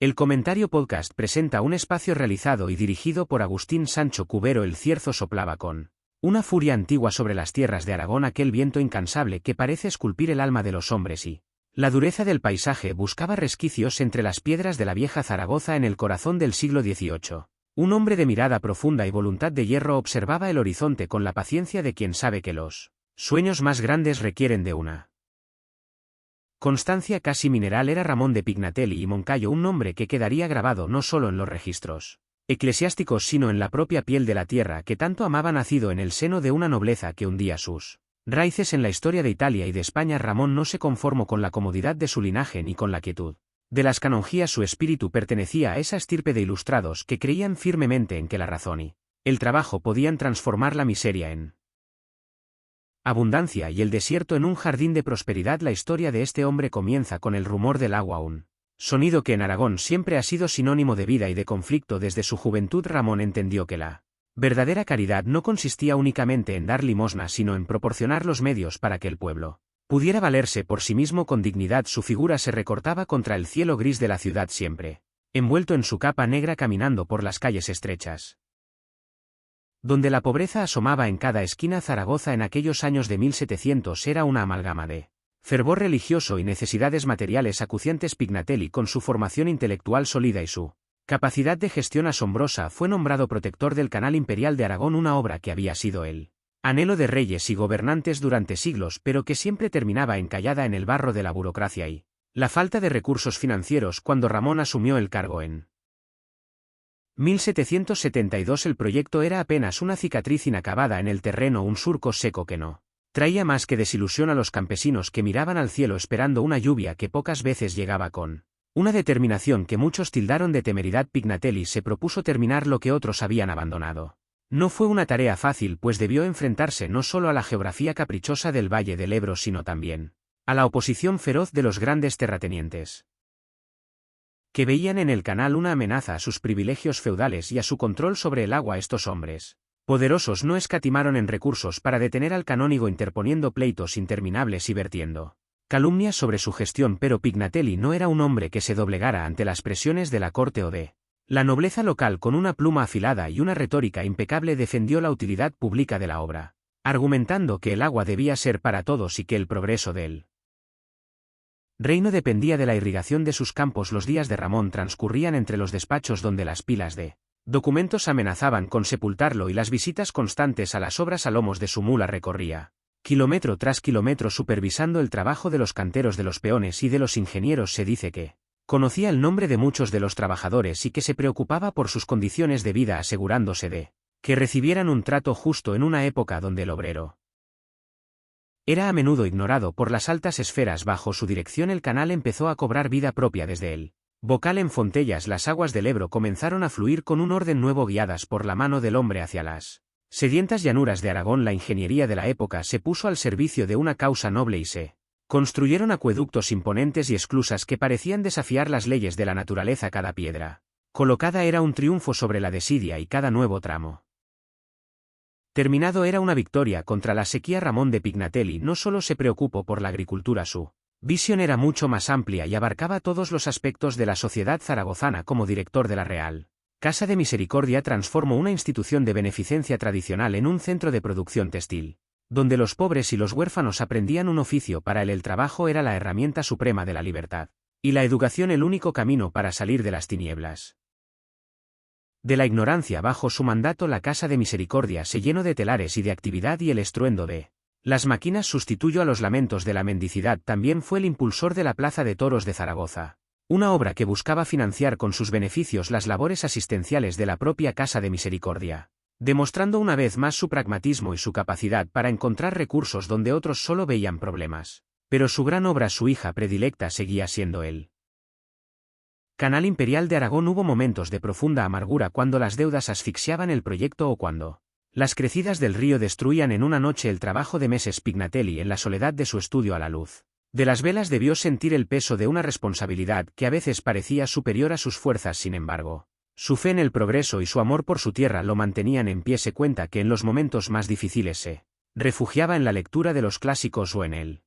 El Comentario Podcast presenta un espacio realizado y dirigido por Agustín Sancho Cubero. El cierzo soplaba con una furia antigua sobre las tierras de Aragón, aquel viento incansable que parece esculpir el alma de los hombres, y la dureza del paisaje buscaba resquicios entre las piedras de la vieja Zaragoza. En el corazón del siglo XVIII, un hombre de mirada profunda y voluntad de hierro observaba el horizonte con la paciencia de quien sabe que los sueños más grandes requieren de una constancia casi mineral. Era Ramón de Pignatelli y Moncayo, un nombre que quedaría grabado no solo en los registros eclesiásticos sino en la propia piel de la tierra que tanto amaba. Nacido en el seno de una nobleza que hundía sus raíces en la historia de Italia y de España, Ramón no se conformó con la comodidad de su linaje ni con la quietud de las canonjías. Su espíritu pertenecía a esa estirpe de ilustrados que creían firmemente en que la razón y el trabajo podían transformar la miseria en abundancia y el desierto en un jardín de prosperidad. La historia de este hombre comienza con el rumor del agua, un sonido que en Aragón siempre ha sido sinónimo de vida y de conflicto. Desde su juventud Ramón entendió que la verdadera caridad no consistía únicamente en dar limosna, sino en proporcionar los medios para que el pueblo pudiera valerse por sí mismo con dignidad. Su figura se recortaba contra el cielo gris de la ciudad, siempre envuelto en su capa negra, caminando por las calles estrechas donde la pobreza asomaba en cada esquina. Zaragoza en aquellos años de 1700 era una amalgama de fervor religioso y necesidades materiales acuciantes. Pignatelli, con su formación intelectual sólida y su capacidad de gestión asombrosa, fue nombrado protector del Canal Imperial de Aragón, una obra que había sido el anhelo de reyes y gobernantes durante siglos, pero que siempre terminaba encallada en el barro de la burocracia y la falta de recursos financieros. Cuando Ramón asumió el cargo en 1772, el proyecto era apenas una cicatriz inacabada en el terreno, un surco seco que no traía más que desilusión a los campesinos que miraban al cielo esperando una lluvia que pocas veces llegaba. Con una determinación que muchos tildaron de temeridad, Pignatelli se propuso terminar lo que otros habían abandonado. No fue una tarea fácil, pues debió enfrentarse no solo a la geografía caprichosa del Valle del Ebro, sino también a la oposición feroz de los grandes terratenientes, que veían en el canal una amenaza a sus privilegios feudales y a su control sobre el agua. Estos hombres poderosos no escatimaron en recursos para detener al canónigo, interponiendo pleitos interminables y vertiendo calumnias sobre su gestión. Pero Pignatelli no era un hombre que se doblegara ante las presiones de la corte o de la nobleza local. Con una pluma afilada y una retórica impecable defendió la utilidad pública de la obra, argumentando que el agua debía ser para todos y que el progreso del reino dependía de la irrigación de sus campos. Los días de Ramón transcurrían entre los despachos donde las pilas de documentos amenazaban con sepultarlo y las visitas constantes a las obras a lomos de su mula. Recorría kilómetro tras kilómetro supervisando el trabajo de los canteros, de los peones y de los ingenieros. Se dice que conocía el nombre de muchos de los trabajadores y que se preocupaba por sus condiciones de vida, asegurándose de que recibieran un trato justo en una época donde el obrero era a menudo ignorado por las altas esferas. Bajo su dirección el canal empezó a cobrar vida propia. Desde el Bocal en Fontellas las aguas del Ebro comenzaron a fluir con un orden nuevo, guiadas por la mano del hombre hacia las sedientas llanuras de Aragón. La ingeniería de la época se puso al servicio de una causa noble y se construyeron acueductos imponentes y esclusas que parecían desafiar las leyes de la naturaleza. Cada piedra colocada era un triunfo sobre la desidia y cada nuevo tramo terminado era una victoria contra la sequía. Ramón de Pignatelli no solo se preocupó por la agricultura, su visión era mucho más amplia y abarcaba todos los aspectos de la sociedad zaragozana. Como director de la Real Casa de Misericordia, transformó una institución de beneficencia tradicional en un centro de producción textil, donde los pobres y los huérfanos aprendían un oficio. Para él el trabajo era la herramienta suprema de la libertad, y la educación el único camino para salir de las tinieblas de la ignorancia. Bajo su mandato la Casa de Misericordia se llenó de telares y de actividad, y el estruendo de las máquinas sustituyó a los lamentos de la mendicidad. También fue el impulsor de la Plaza de Toros de Zaragoza, una obra que buscaba financiar con sus beneficios las labores asistenciales de la propia Casa de Misericordia, demostrando una vez más su pragmatismo y su capacidad para encontrar recursos donde otros solo veían problemas. Pero su gran obra, su hija predilecta, seguía siendo el Canal Imperial de Aragón. Hubo momentos de profunda amargura cuando las deudas asfixiaban el proyecto o cuando las crecidas del río destruían en una noche el trabajo de meses. Pignatelli, en la soledad de su estudio a la luz de las velas, debió sentir el peso de una responsabilidad que a veces parecía superior a sus fuerzas. Sin embargo, su fe en el progreso y su amor por su tierra lo mantenían en pie. Se cuenta que en los momentos más difíciles se refugiaba en la lectura de los clásicos o en el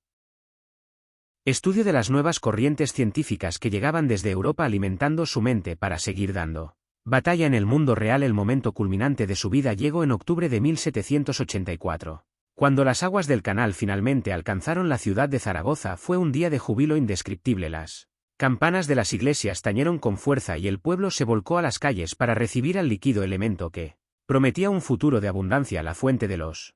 Estudio de las nuevas corrientes científicas que llegaban desde Europa alimentando su mente para seguir dando batalla en el mundo real. El momento culminante de su vida llegó en octubre de 1784. Cuando las aguas del canal finalmente alcanzaron la ciudad de Zaragoza, fue un día de júbilo indescriptible. Las campanas de las iglesias tañeron con fuerza y el pueblo se volcó a las calles para recibir al líquido elemento que prometía un futuro de abundancia, la fuente de los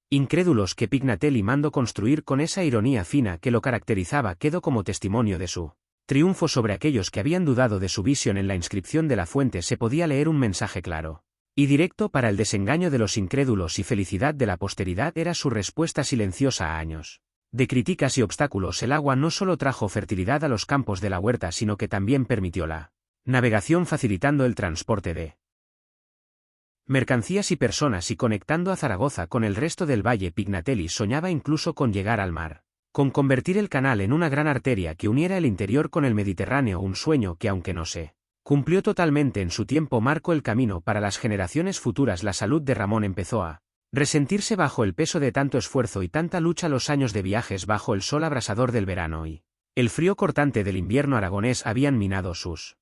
incrédulos que Pignatelli mandó construir con esa ironía fina que lo caracterizaba quedó como testimonio de su triunfo sobre aquellos que habían dudado de su visión. En la inscripción de la fuente se podía leer un mensaje claro y directo para el desengaño de los incrédulos y felicidad de la posteridad. Era su respuesta silenciosa a años de críticas y obstáculos. El agua no solo trajo fertilidad a los campos de la huerta, sino que también permitió la navegación, facilitando el transporte de mercancías y personas y conectando a Zaragoza con el resto del valle. Pignatelli soñaba incluso con llegar al mar, con convertir el canal en una gran arteria que uniera el interior con el Mediterráneo, un sueño que, aunque no se cumplió totalmente en su tiempo, marcó el camino para las generaciones futuras. La salud de Ramón empezó a resentirse bajo el peso de tanto esfuerzo y tanta lucha. Los años de viajes bajo el sol abrasador del verano y el frío cortante del invierno aragonés habían minado sus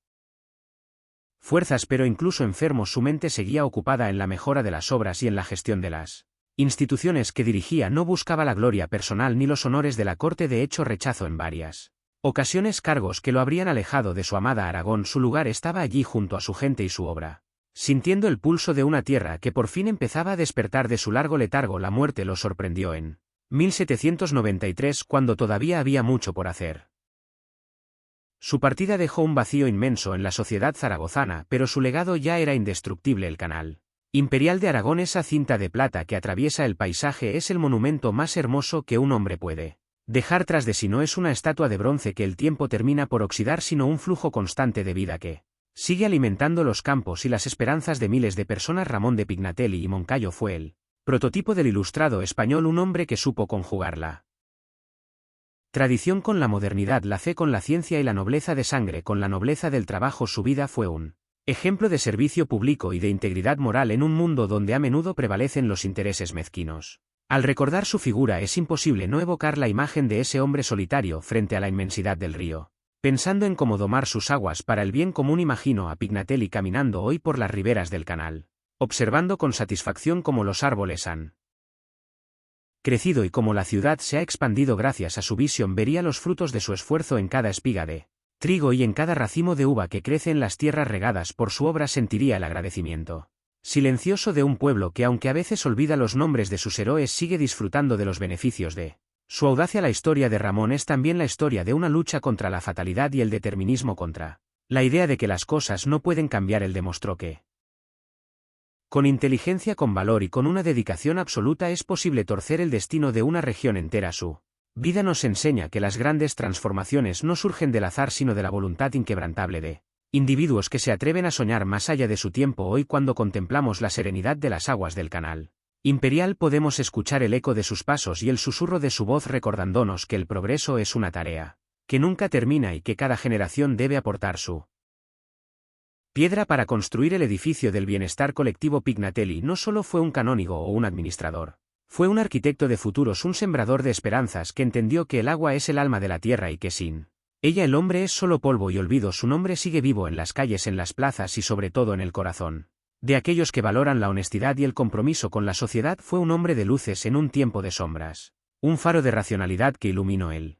fuerzas, pero incluso enfermo su mente seguía ocupada en la mejora de las obras y en la gestión de las instituciones que dirigía. No buscaba la gloria personal ni los honores de la corte. De hecho, rechazó en varias ocasiones cargos que lo habrían alejado de su amada Aragón. Su lugar estaba allí junto a su gente y su obra, sintiendo el pulso de una tierra que por fin empezaba a despertar de su largo letargo. La muerte lo sorprendió en 1793, cuando todavía había mucho por hacer. Su partida dejó un vacío inmenso en la sociedad zaragozana, pero su legado ya era indestructible. El canal imperial de Aragón, esa cinta de plata que atraviesa el paisaje, es el monumento más hermoso que un hombre puede dejar tras de sí. No es una estatua de bronce que el tiempo termina por oxidar, sino un flujo constante de vida que sigue alimentando los campos y las esperanzas de miles de personas. Ramón de Pignatelli y Moncayo fue el prototipo del ilustrado español, un hombre que supo conjugar la tradición con la modernidad, la fe con la ciencia y la nobleza de sangre con la nobleza del trabajo. Su vida fue un ejemplo de servicio público y de integridad moral en un mundo donde a menudo prevalecen los intereses mezquinos. Al recordar su figura es imposible no evocar la imagen de ese hombre solitario frente a la inmensidad del río, pensando en cómo domar sus aguas para el bien común. Imagino a Pignatelli caminando hoy por las riberas del canal, observando con satisfacción cómo los árboles han crecido y cómo la ciudad se ha expandido gracias a su visión. Vería los frutos de su esfuerzo en cada espiga de trigo y en cada racimo de uva que crece en las tierras regadas por su obra. Sentiría el agradecimiento silencioso de un pueblo que, aunque a veces olvida los nombres de sus héroes, sigue disfrutando de los beneficios de su audacia. La historia de Ramón es también la historia de una lucha contra la fatalidad y el determinismo, contra la idea de que las cosas no pueden cambiar. Él demostró que con inteligencia, con valor y con una dedicación absoluta es posible torcer el destino de una región entera. Su vida nos enseña que las grandes transformaciones no surgen del azar, sino de la voluntad inquebrantable de individuos que se atreven a soñar más allá de su tiempo. Hoy, cuando contemplamos la serenidad de las aguas del canal imperial, podemos escuchar el eco de sus pasos y el susurro de su voz, recordándonos que el progreso es una tarea que nunca termina y que cada generación debe aportar su piedra para construir el edificio del bienestar colectivo. Pignatelli no solo fue un canónigo o un administrador, fue un arquitecto de futuros, un sembrador de esperanzas que entendió que el agua es el alma de la tierra y que sin ella el hombre es solo polvo y olvido. Su nombre sigue vivo en las calles, en las plazas y sobre todo en el corazón de aquellos que valoran la honestidad y el compromiso con la sociedad. Fue un hombre de luces en un tiempo de sombras, un faro de racionalidad que iluminó el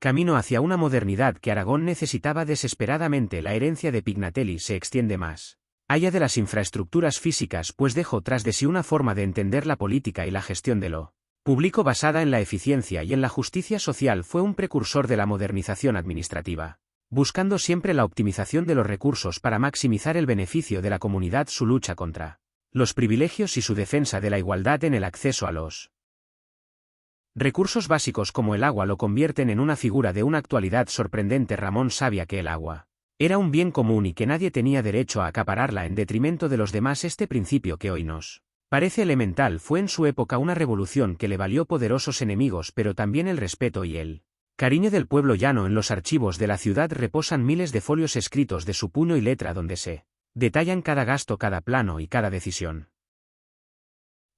camino hacia una modernidad que Aragón necesitaba desesperadamente. La herencia de Pignatelli se extiende más allá de las infraestructuras físicas, pues dejó tras de sí una forma de entender la política y la gestión de lo público basada en la eficiencia y en la justicia social. Fue un precursor de la modernización administrativa, buscando siempre la optimización de los recursos para maximizar el beneficio de la comunidad. Su lucha contra los privilegios y su defensa de la igualdad en el acceso a los recursos básicos como el agua lo convierten en una figura de una actualidad sorprendente. Ramón sabía que el agua era un bien común y que nadie tenía derecho a acapararla en detrimento de los demás. Este principio, que hoy nos parece elemental, fue en su época una revolución que le valió poderosos enemigos, pero también el respeto y el cariño del pueblo llano. En los archivos de la ciudad reposan miles de folios escritos de su puño y letra donde se detallan cada gasto, cada plano y cada decisión.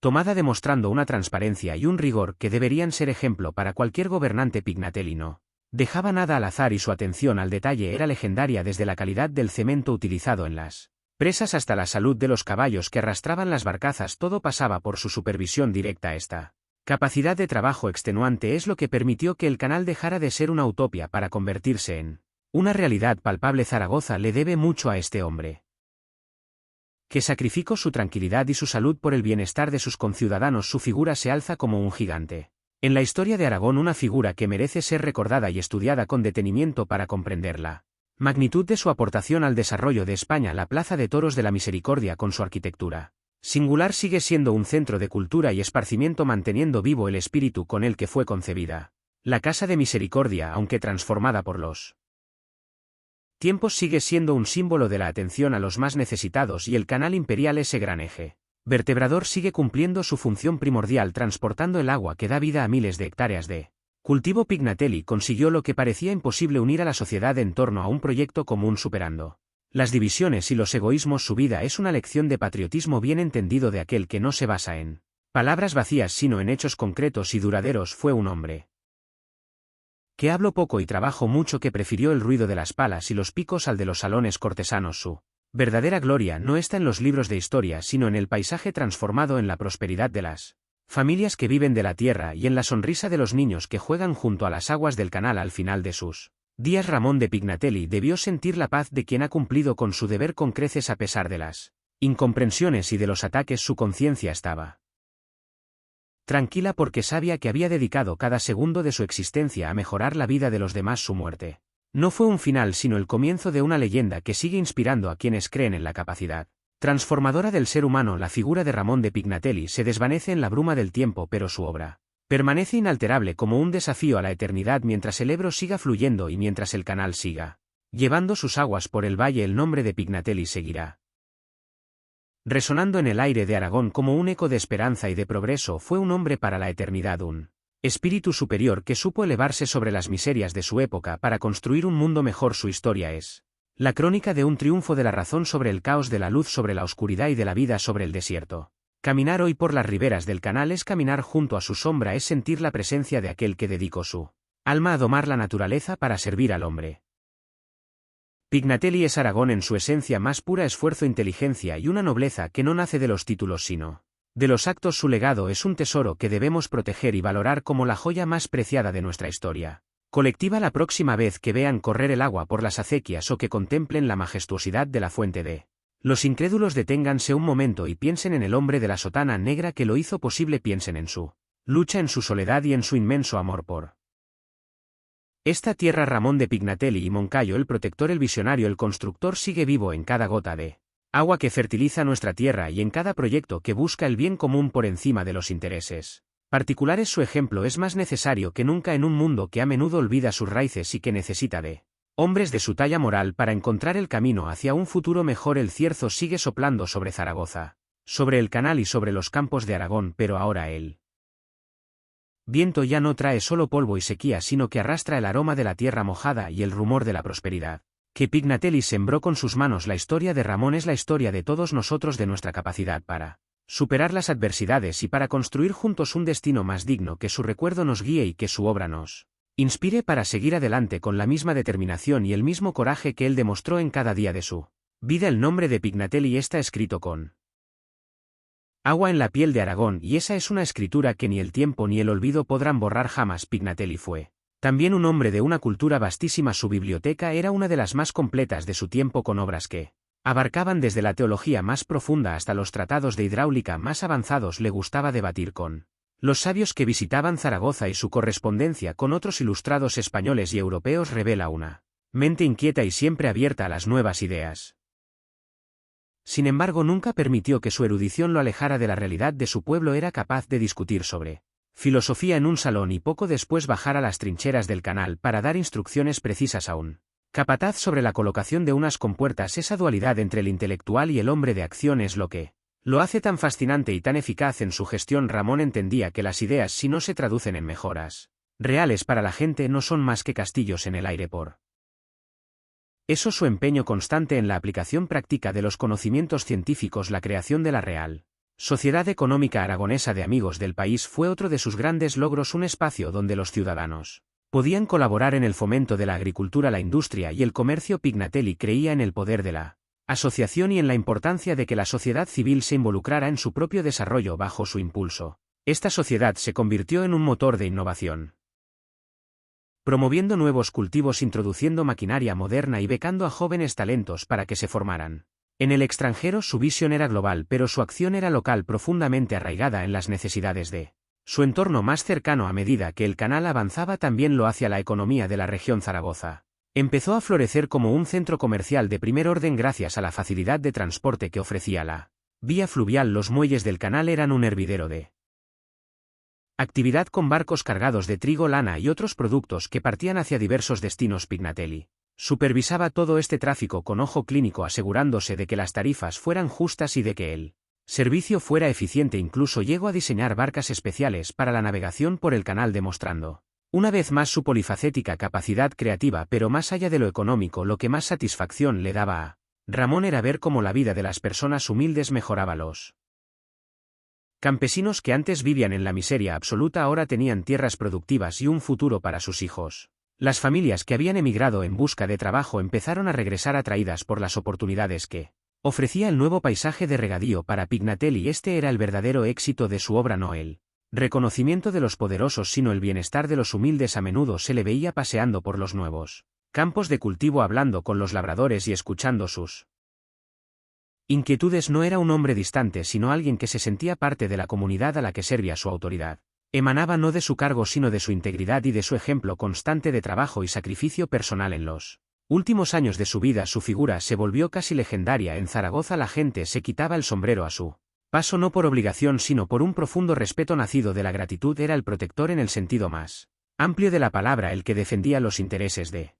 tomada demostrando una transparencia y un rigor que deberían ser ejemplo para cualquier gobernante Pignatelli. No dejaba nada al azar y su atención al detalle era legendaria, desde la calidad del cemento utilizado en las presas hasta la salud de los caballos que arrastraban las barcazas. Todo pasaba por su supervisión directa. Esta capacidad de trabajo extenuante es lo que permitió que el canal dejara de ser una utopía para convertirse en una realidad palpable. Zaragoza le debe mucho a este hombre, que sacrificó su tranquilidad y su salud por el bienestar de sus conciudadanos. Su figura se alza como un gigante en la historia de Aragón, una figura que merece ser recordada y estudiada con detenimiento para comprender la magnitud de su aportación al desarrollo de España. La Plaza de Toros de la Misericordia, con su arquitectura singular, sigue siendo un centro de cultura y esparcimiento, manteniendo vivo el espíritu con el que fue concebida. La Casa de Misericordia, aunque transformada por los tiempos, sigue siendo un símbolo de la atención a los más necesitados, y el canal imperial, ese gran eje vertebrador, sigue cumpliendo su función primordial, transportando el agua que da vida a miles de hectáreas de cultivo. Pignatelli consiguió lo que parecía imposible: unir a la sociedad en torno a un proyecto común, superando las divisiones y los egoísmos. Su vida es una lección de patriotismo bien entendido, de aquel que no se basa en palabras vacías sino en hechos concretos y duraderos. Fue un hombre que habló poco y trabajó mucho, que prefirió el ruido de las palas y los picos al de los salones cortesanos. Su verdadera gloria no está en los libros de historia, sino en el paisaje transformado, en la prosperidad de las familias que viven de la tierra y en la sonrisa de los niños que juegan junto a las aguas del canal. Al final de sus días, Ramón de Pignatelli debió sentir la paz de quien ha cumplido con su deber con creces a pesar de las incomprensiones y de los ataques. Su conciencia estaba tranquila porque sabía que había dedicado cada segundo de su existencia a mejorar la vida de los demás. Su muerte no fue un final, sino el comienzo de una leyenda que sigue inspirando a quienes creen en la capacidad transformadora del ser humano. La figura de Ramón de Pignatelli se desvanece en la bruma del tiempo, pero su obra permanece inalterable como un desafío a la eternidad. Mientras el Ebro siga fluyendo y mientras el canal siga llevando sus aguas por el valle, el nombre de Pignatelli seguirá resonando en el aire de Aragón como un eco de esperanza y de progreso. Fue un hombre para la eternidad, un espíritu superior que supo elevarse sobre las miserias de su época para construir un mundo mejor. Su historia es la crónica de un triunfo de la razón sobre el caos, de la luz sobre la oscuridad y de la vida sobre el desierto. Caminar hoy por las riberas del canal es caminar junto a su sombra, es sentir la presencia de aquel que dedicó su alma a domar la naturaleza para servir al hombre. Pignatelli es Aragón en su esencia más pura: esfuerzo, inteligencia y una nobleza que no nace de los títulos sino de los actos. Su legado es un tesoro que debemos proteger y valorar como la joya más preciada de nuestra historia colectiva. La próxima vez que vean correr el agua por las acequias o que contemplen la majestuosidad de la fuente de los incrédulos, deténganse un momento y piensen en el hombre de la sotana negra que lo hizo posible. Piensen en su lucha, en su soledad y en su inmenso amor por esta tierra. Ramón de Pignatelli y Moncayo, el protector, el visionario, el constructor, sigue vivo en cada gota de agua que fertiliza nuestra tierra y en cada proyecto que busca el bien común por encima de los intereses particulares. Su ejemplo es más necesario que nunca en un mundo que a menudo olvida sus raíces y que necesita de hombres de su talla moral para encontrar el camino hacia un futuro mejor. El cierzo sigue soplando sobre Zaragoza, sobre el canal y sobre los campos de Aragón, pero ahora el viento ya no trae solo polvo y sequía, sino que arrastra el aroma de la tierra mojada y el rumor de la prosperidad que Pignatelli sembró con sus manos. La historia de Ramón es la historia de todos nosotros, de nuestra capacidad para superar las adversidades y para construir juntos un destino más digno. Que su recuerdo nos guíe y que su obra nos inspire para seguir adelante con la misma determinación y el mismo coraje que él demostró en cada día de su vida. El nombre de Pignatelli está escrito con agua en la piel de Aragón, y esa es una escritura que ni el tiempo ni el olvido podrán borrar jamás. Pignatelli fue también un hombre de una cultura vastísima. Su biblioteca era una de las más completas de su tiempo, con obras que abarcaban desde la teología más profunda hasta los tratados de hidráulica más avanzados. Le gustaba debatir con los sabios que visitaban Zaragoza, y su correspondencia con otros ilustrados españoles y europeos revela una mente inquieta y siempre abierta a las nuevas ideas. Sin embargo, nunca permitió que su erudición lo alejara de la realidad de su pueblo. Era capaz de discutir sobre filosofía en un salón y poco después bajar a las trincheras del canal para dar instrucciones precisas a un capataz sobre la colocación de unas compuertas. Esa dualidad entre el intelectual y el hombre de acción es lo que lo hace tan fascinante y tan eficaz en su gestión. Ramón entendía que las ideas, si no se traducen en mejoras reales para la gente, no son más que castillos en el aire. Por eso su empeño constante en la aplicación práctica de los conocimientos científicos, la creación de la real Sociedad Económica Aragonesa de Amigos del País fue otro de sus grandes logros, un espacio donde los ciudadanos podían colaborar en el fomento de la agricultura, la industria y el comercio. Pignatelli creía en el poder de la asociación y en la importancia de que la sociedad civil se involucrara en su propio desarrollo bajo su impulso. Esta sociedad se convirtió en un motor de innovación, promoviendo nuevos cultivos, introduciendo maquinaria moderna y becando a jóvenes talentos para que se formaran. En el extranjero su visión era global, pero su acción era local, profundamente arraigada en las necesidades de su entorno más cercano. A medida que el canal avanzaba, también lo hacía la economía de la región. Zaragoza empezó a florecer como un centro comercial de primer orden gracias a la facilidad de transporte que ofrecía la vía fluvial. Los muelles del canal eran un hervidero de actividad, con barcos cargados de trigo, lana y otros productos que partían hacia diversos destinos. Pignatelli supervisaba todo este tráfico con ojo clínico, asegurándose de que las tarifas fueran justas y de que el servicio fuera eficiente. Incluso llegó a diseñar barcas especiales para la navegación por el canal, demostrando una vez más su polifacética capacidad creativa. Pero más allá de lo económico, lo que más satisfacción le daba a Ramón era ver cómo la vida de las personas humildes mejoraba. Los campesinos que antes vivían en la miseria absoluta ahora tenían tierras productivas y un futuro para sus hijos. Las familias que habían emigrado en busca de trabajo empezaron a regresar, atraídas por las oportunidades que ofrecía el nuevo paisaje de regadío. Para Pignatelli este era el verdadero éxito de su obra, no el reconocimiento de los poderosos, sino el bienestar de los humildes. A menudo se le veía paseando por los nuevos campos de cultivo, hablando con los labradores y escuchando sus inquietudes. No era un hombre distante, sino alguien que se sentía parte de la comunidad a la que servía. Su autoridad emanaba no de su cargo, sino de su integridad y de su ejemplo constante de trabajo y sacrificio personal. En los últimos años de su vida su figura se volvió casi legendaria. En Zaragoza la gente se quitaba el sombrero a su paso, no por obligación sino por un profundo respeto nacido de la gratitud. Era el protector en el sentido más amplio de la palabra, el que defendía los intereses de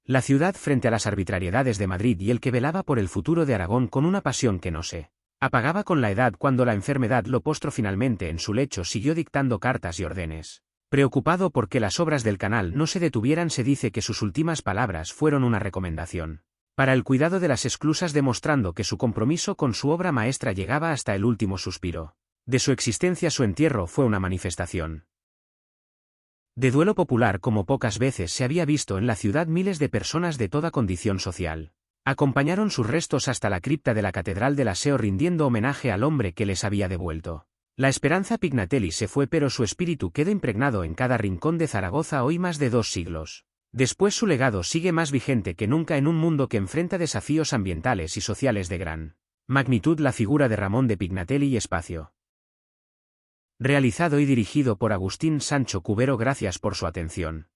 la ciudad frente a las arbitrariedades de Madrid y el que velaba por el futuro de Aragón con una pasión que no se apagaba con la edad. Cuando la enfermedad lo postró finalmente en su lecho, siguió dictando cartas y órdenes, preocupado por que las obras del canal no se detuvieran. Se dice que sus últimas palabras fueron una recomendación para el cuidado de las esclusas, demostrando que su compromiso con su obra maestra llegaba hasta el último suspiro de su existencia. Su entierro fue una manifestación de duelo popular como pocas veces se había visto en la ciudad. Miles de personas de toda condición social acompañaron sus restos hasta la cripta de la Catedral del Aseo, rindiendo homenaje al hombre que les había devuelto la esperanza. Pignatelli se fue, pero su espíritu queda impregnado en cada rincón de Zaragoza hoy, más de 2 siglos después. Su legado sigue más vigente que nunca en un mundo que enfrenta desafíos ambientales y sociales de gran magnitud. La figura de Ramón de Pignatelli y Espacio. Realizado y dirigido por Agustín Sancho Cubero. Gracias por su atención.